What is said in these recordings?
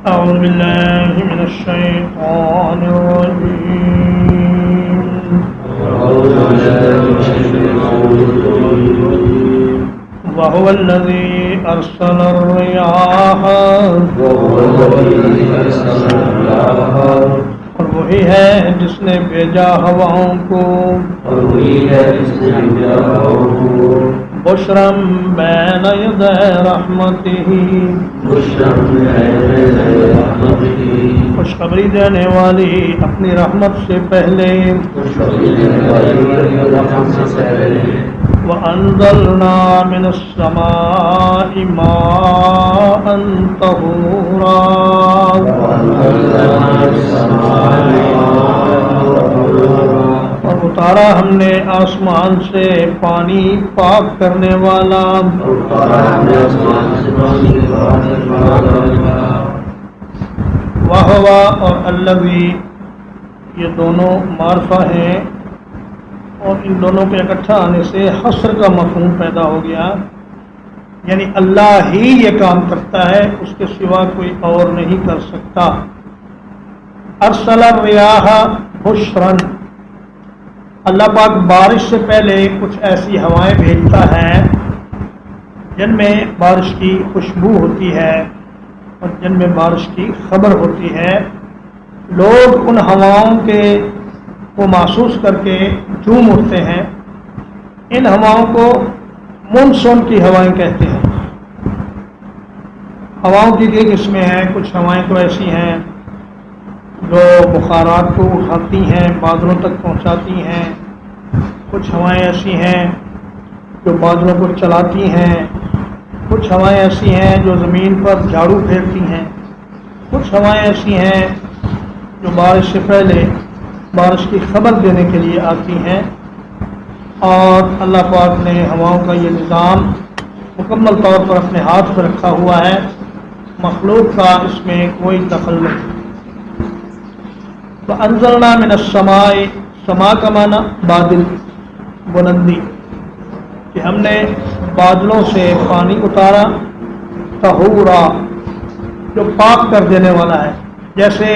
أعوذ بالله من الشيطان الرجيم وهو الذي أرسل الرياح اور وہی ہے جس نے بھیجا ہواؤں کو بشرم بین یدی رحمتہ خوشخبری دینے والی اپنی رحمت سے پہلے وَأَنزَلْنَا مِنَ السَّمَاءِ مَاءً طَهُورًا اور اتارا ہم نے آسمان سے پانی پاک کرنے والا وَهُوَ اور الَّذِي یہ دونوں معرفہ ہیں اور ان دونوں کے اکٹھا آنے سے حصر کا مفہوم پیدا ہو گیا، یعنی اللہ ہی یہ کام کرتا ہے، اس کے سوا کوئی اور نہیں کر سکتا۔ ارسل الریاح بشرا، اللہ پاک بارش سے پہلے کچھ ایسی ہوائیں بھیجتا ہے جن میں بارش کی خوشبو ہوتی ہے اور جن میں بارش کی خبر ہوتی ہے۔ لوگ ان ہواؤں کو محسوس کر کے جھوم اٹھتے ہیں۔ ان ہواؤں کو مونسون کی ہوائیں کہتے ہیں۔ ہواؤں کی کئی قسمیں ہیں، کچھ ہوائیں تو ایسی ہیں جو بخارات کو اٹھاتی ہیں، بادلوں تک پہنچاتی ہیں، کچھ ہوائیں ایسی ہیں جو بادلوں کو چلاتی ہیں، کچھ ہوائیں ایسی ہیں جو زمین پر جھاڑو پھیرتی ہیں، کچھ ہوائیں ایسی ہیں جو بارش سے پہلے بارش کی خبر دینے کے لیے آتی ہیں۔ اور اللہ پاک نے ہواؤں کا یہ نظام مکمل طور پر اپنے ہاتھ پر رکھا ہوا ہے، مخلوق کا اس میں کوئی دخل نہیں۔ وَأَنزَلْنَا مِنَ السَّمَاءِ، سما کا معنی بادل، بلندی، کہ ہم نے بادلوں سے پانی اتارا طہورا جو پاک کر دینے والا ہے۔ جیسے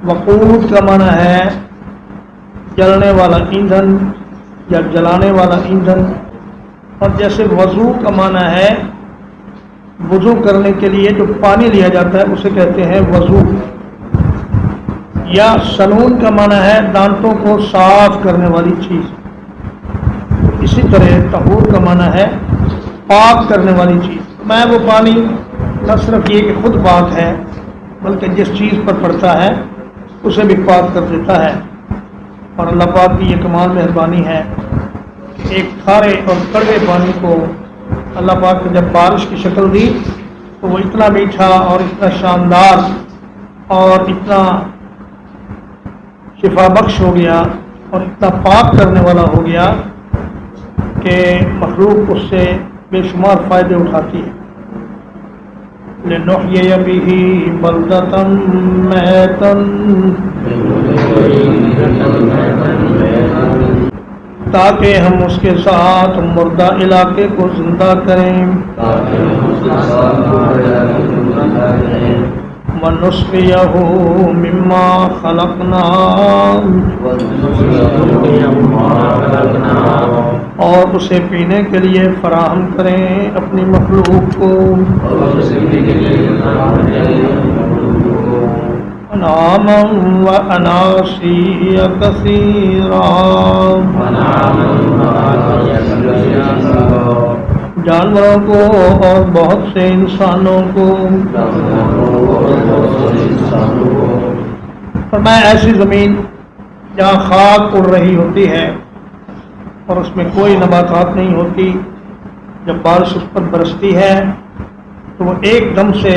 وقود کا معنی ہے جلنے والا ایندھن یا جلانے والا ایندھن، اور جیسے وضو کا معنی ہے وضو کرنے کے لیے جو پانی لیا جاتا ہے اسے کہتے ہیں وضو، یا سنون کا معنی ہے دانتوں کو صاف کرنے والی چیز۔ اسی طرح طہور کا معنی ہے پاک کرنے والی چیز۔ میں وہ پانی نہ صرف یہ کہ خود پاک ہے بلکہ جس چیز پر پڑتا ہے اسے بھی پاک کر دیتا ہے۔ اور اللہ پاک کی یہ کمال مہربانی ہے کہ ایک کھارے اور کڑوے پانی کو اللہ پاک نے جب بارش کی شکل دی تو وہ اتنا میٹھا اور اتنا شاندار اور اتنا شفا بخش ہو گیا اور اتنا پاک کرنے والا ہو گیا کہ مخلوق اس سے بے شمار فائدے اٹھاتی ہے۔ لِنُحْيِيَ بِهِ بَلْدَةً مَيْتًا، تاکہ ہم اس کے ساتھ مردہ علاقے کو زندہ کریں۔ وَنُسْقِيَهُ مِمَّا خَلَقْنَا، اور اسے پینے کے لیے فراہم کریں اپنی مخلوق کو۔ انعاما واناسیا کثیرا، جانوروں کو اور بہت سے انسانوں کو۔ فرمایا ایسی زمین جہاں خاک اڑ رہی ہوتی ہے اور اس میں کوئی نباتات نہیں ہوتی، جب بارش اس پر برستی ہے تو وہ ایک دم سے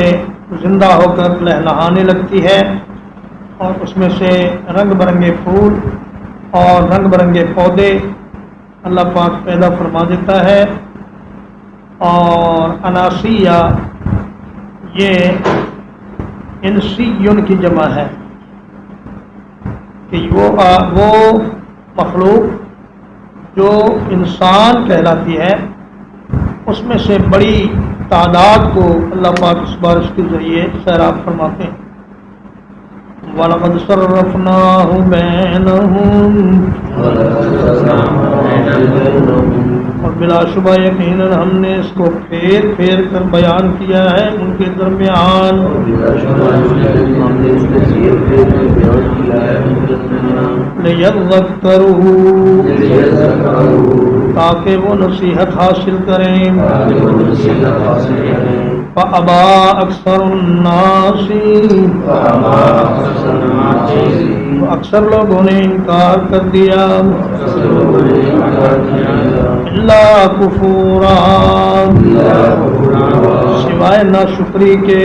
زندہ ہو کر لہلہانے لگتی ہے اور اس میں سے رنگ برنگے پھول اور رنگ برنگے پودے اللہ پاک پیدا فرما دیتا ہے۔ اور اناسیہ یہ انسیون کی جمع ہے کہ وہ مخلوق جو انسان کہلاتی ہے اس میں سے بڑی تعداد کو اللہ پاک اس بارش کے ذریعے سیراب فرماتے ہیں۔ وَلَقَدْ صَرَّفْنَاهُ بَيْنَهُمْ، اور بلا شبہ یقیناً ہم نے اس کو پھیر پھیر کر بیان کیا ہے ان کے درمیان، لِيَذَّكَّرُوا، تاکہ وہ نصیحت حاصل کریں، فَأَبَى أَكْثَرُ النَّاسِ، اکثر لوگوں نے انکار کر دیا، الا کفورا، سوائے ناشکری کے۔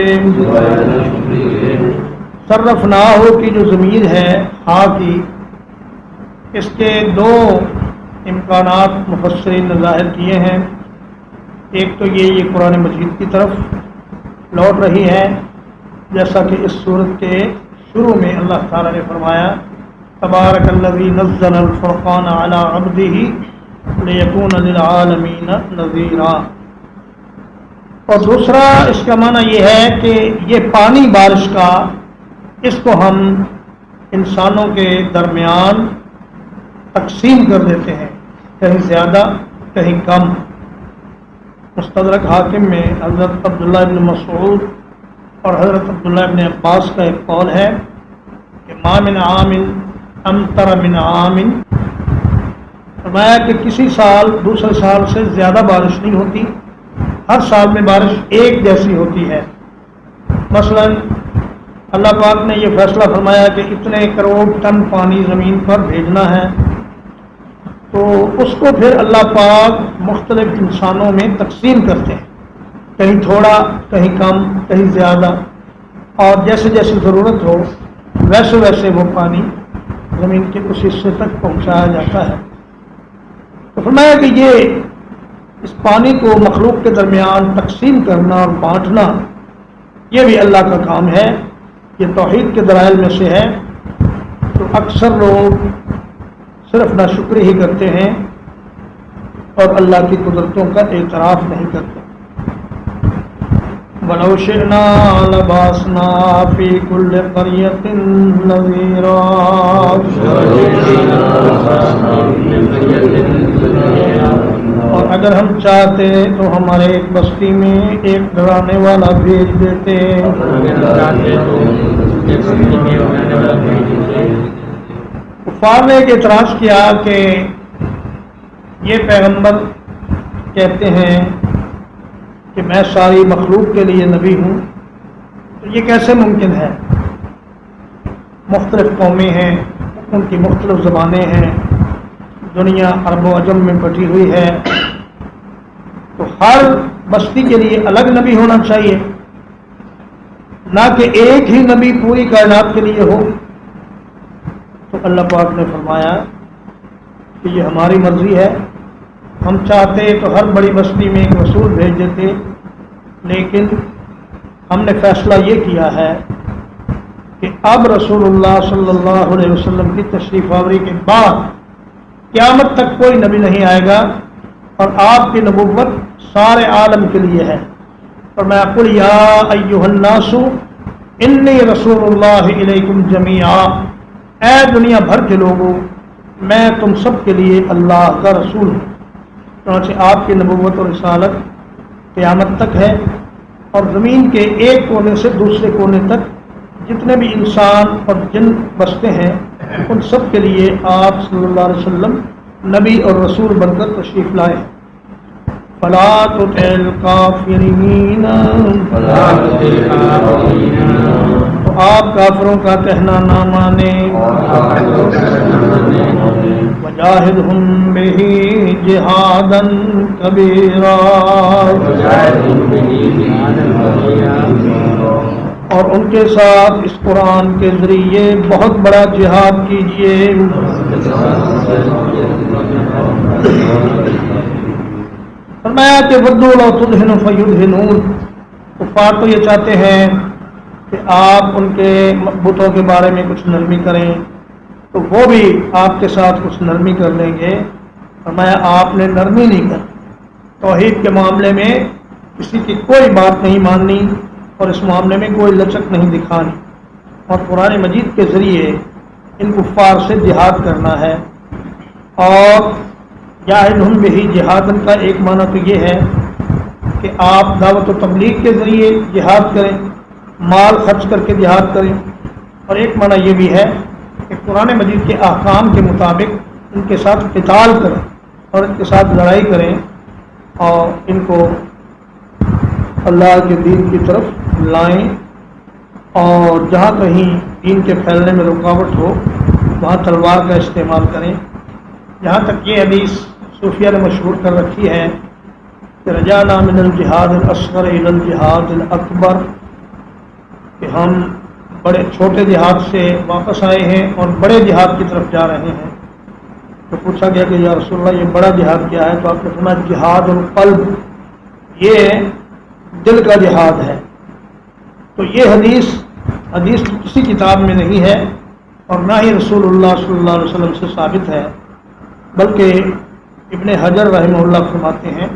صرفناہ کی جو ضمیر ہے ہاں کی، اس کے دو امکانات مفسرین نے ظاہر کیے ہیں۔ ایک تو یہ قرآن مجید کی طرف لوٹ رہی ہے، جیسا کہ اس صورت کے شروع میں اللہ تعالیٰ نے فرمایا تبارک الذی نزل الفرقان علی عبدہ لیکون للعالمین نذیرا۔ اور دوسرا اس کا معنی یہ ہے کہ یہ پانی بارش کا، اس کو ہم انسانوں کے درمیان تقسیم کر دیتے ہیں، کہیں زیادہ کہیں کم۔ مستدرک حاکم میں حضرت عبداللہ ابن مسعود اور حضرت عبداللہ ابن عباس کا ایک قول ہے کہ ما من عام امطر من عام، فرمایا کہ کسی سال دوسرے سال سے زیادہ بارش نہیں ہوتی، ہر سال میں بارش ایک جیسی ہوتی ہے۔ مثلا اللہ پاک نے یہ فیصلہ فرمایا کہ اتنے کروڑ ٹن پانی زمین پر بھیجنا ہے، تو اس کو پھر اللہ پاک مختلف انسانوں میں تقسیم کرتے ہیں، کہیں تھوڑا کہیں کم کہیں زیادہ، اور جیسے جیسے ضرورت ہو ویسے ویسے وہ پانی زمین کے اس حصے تک پہنچایا جاتا ہے۔ تو فرمایا کہ یہ اس پانی کو مخلوق کے درمیان تقسیم کرنا اور بانٹنا یہ بھی اللہ کا کام ہے، یہ توحید کے دلائل میں سے ہے۔ تو اکثر لوگ صرف ناشکری ہی کرتے ہیں اور اللہ کی قدرتوں کا اعتراف نہیں کرتے۔ وَلَوْ شِئْنَا لَبَعَثْنَا فِي كُلِّ قَرْيَةٍ نَذِيرًا، اور اگر ہم چاہتے تو ہمارے ایک بستی میں ایک ڈرانے والا بھیج دیتے۔ کفار نے ایک اعتراض کیا کہ یہ پیغمبر کہتے ہیں کہ میں ساری مخلوق کے لیے نبی ہوں، تو یہ کیسے ممکن ہے؟ مختلف قومیں ہیں، ان کی مختلف زبانیں ہیں، دنیا عرب و عجم میں بٹی ہوئی ہے، تو ہر بستی کے لیے الگ نبی ہونا چاہیے، نہ کہ ایک ہی نبی پوری کائنات کے لیے ہو۔ تو اللہ پاک نے فرمایا کہ یہ ہماری مرضی ہے، ہم چاہتے تو ہر بڑی بستی میں ایک رسول بھیج دیتے، لیکن ہم نے فیصلہ یہ کیا ہے کہ اب رسول اللہ صلی اللہ علیہ وسلم کی تشریف آوری کے بعد قیامت تک کوئی نبی نہیں آئے گا، اور آپ کی نبوت سارے عالم کے لیے ہے۔ اور میں قل یا ایھا الناس انی رسول اللہ الیکم جمیعا، اے دنیا بھر کے لوگوں میں تم سب کے لیے اللہ کا رسول ہوں۔ چنانچہ آپ کی نبوت اور رسالت قیامت تک ہے، اور زمین کے ایک کونے سے دوسرے کونے تک جتنے بھی انسان اور جن بستے ہیں ان سب کے لیے آپ صلی اللہ علیہ وسلم نبی اور رسول بن کر تشریف لائے۔ فلا تطع الکافرین، تو آپ کافروں کا کہنا نہ مانیں، وجاہدہم بہ جہادا کبیرا، اور ان کے ساتھ اس قرآن کے ذریعے بہت بڑا جہاد کیجیے۔ فرمایا کہ ودوا لو تدہن فیدہنون، کفار تو یہ چاہتے ہیں کہ آپ ان کے بتوں کے بارے میں کچھ نرمی کریں، تو وہ بھی آپ کے ساتھ کچھ نرمی کر لیں گے۔ فرمایا آپ نے نرمی نہیں کر، توحید کے معاملے میں کسی کی کوئی بات نہیں ماننی اور اس معاملے میں کوئی لچک نہیں دکھانی، اور قرآن مجید کے ذریعے ان کفار سے جہاد کرنا ہے۔ اور جاہدہم بہ جہادن کا ایک معنی تو یہ ہے کہ آپ دعوت و تبلیغ کے ذریعے جہاد کریں، مال خرچ کر کے جہاد کریں، اور ایک معنی یہ بھی ہے کہ قرآن مجید کے احکام کے مطابق ان کے ساتھ قتال کریں اور ان کے ساتھ لڑائی کریں اور ان کو اللہ کے دین کی طرف لائیں، اور جہاں کہیں دین کے پھیلنے میں رکاوٹ ہو وہاں تلوار کا استعمال کریں۔ یہاں تک یہ حدیث صوفیہ نے مشہور کر رکھی ہے کہ رجعنا من الجہاد الاصغر الی الجہاد الاکبر، کہ ہم بڑے چھوٹے جہاد سے واپس آئے ہیں اور بڑے جہاد کی طرف جا رہے ہیں۔ تو پوچھا گیا کہ یا رسول اللہ یہ بڑا جہاد کیا ہے؟ تو آپ نے فرمایا جہاد القلب، یہ دل کا جہاد ہے۔ تو یہ حدیث تو کسی کتاب میں نہیں ہے اور نہ ہی رسول اللہ صلی اللہ علیہ وسلم سے ثابت ہے، بلکہ ابن حجر رحمہ اللہ فرماتے ہیں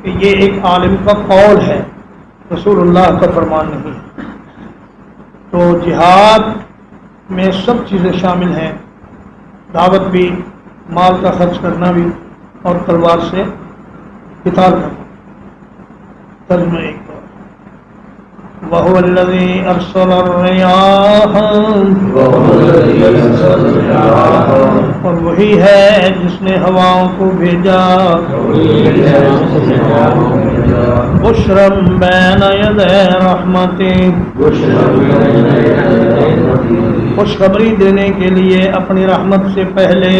کہ یہ ایک عالم کا قول ہے، رسول اللہ کا فرمان نہیں ہے۔ تو جہاد میں سب چیزیں شامل ہیں، دعوت بھی، مال کا خرچ کرنا بھی، اور تلوار سے قتال کرنا۔ ترجمہ ایک بار، وَهُوَ الَّذِي أَرْسَلَ الرِّيَاحَ، اور وہی ہے جس نے ہواؤں کو بھیجا، بشرا بین یدی رحمتہ، خوشخبری دینے کے لیے اپنی رحمت سے پہلے،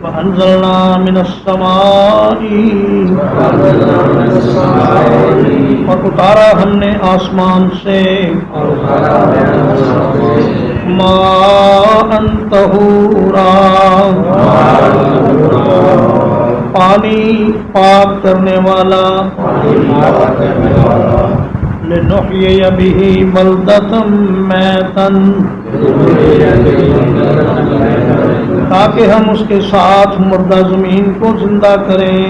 وَأَنزَلْنَا مِنَ السَّمَاءِ، اور اتارا ہم نے آسمان سے، ماءً طہورا، پانی پاک کرنے والا، لنحیی بہ بلدۃ میتا، تاکہ ہم اس کے ساتھ مردہ زمین کو زندہ کریں،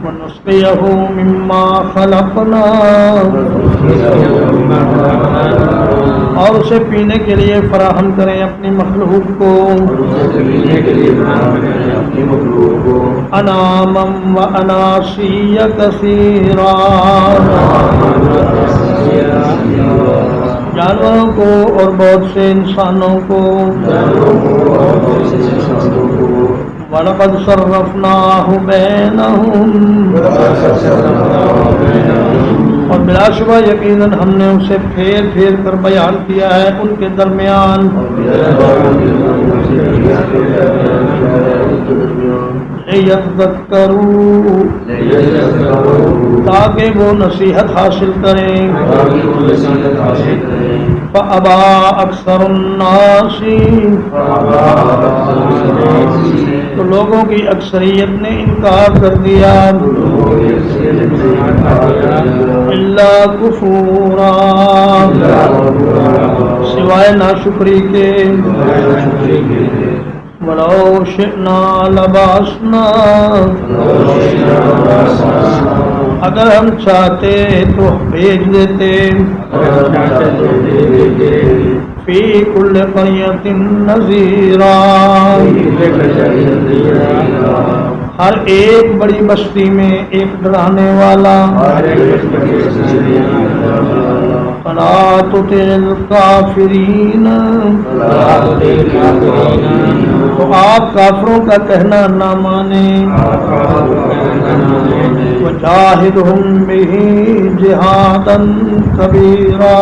وَنُسْقِيَهُ مِمَّا خَلَقْنَا، اور اسے پینے کے لیے فراہم کریں اپنی مخلوق کو، انعاما واناسیا کثیرا، جانوروں کو اور بہت سے انسانوں کو، وَلَقَدْ صَرَّفْنَاهُ بَيْنَهُمْ، اور بلا شبہ یقیناً ہم نے اسے پھیر پھیر کر بیان کیا ہے ان کے درمیان، لِيَذَّكَّرُوا، تاکہ وہ نصیحت حاصل کریں، فَأَبَىٰ أَكْثَرُ النَّاسِ، تو لوگوں کی اکثریت نے انکار کر دیا، إِلَّا كُفُورًا، سوائے ناشکری کے، وَلَوْ شِئْنَا لَبَعَثْنَا، اگر ہم چاہتے تو بھیج دیتے، فی کل قریۃ نذیرا، ہر ایک بڑی بستی میں ایک ڈرانے والا، فلا تطع الکافرین، تو آپ کافروں کا کہنا نہ مانیں، وجاہدہم بہ جہادا کبیرا،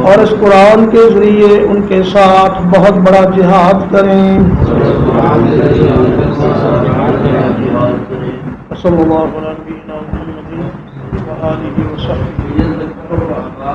اور اس قرآن کے ذریعے ان کے ساتھ بہت بڑا جہاد کریں۔ صلی اللہ علیہ وسلم وآلہ وصحبہ۔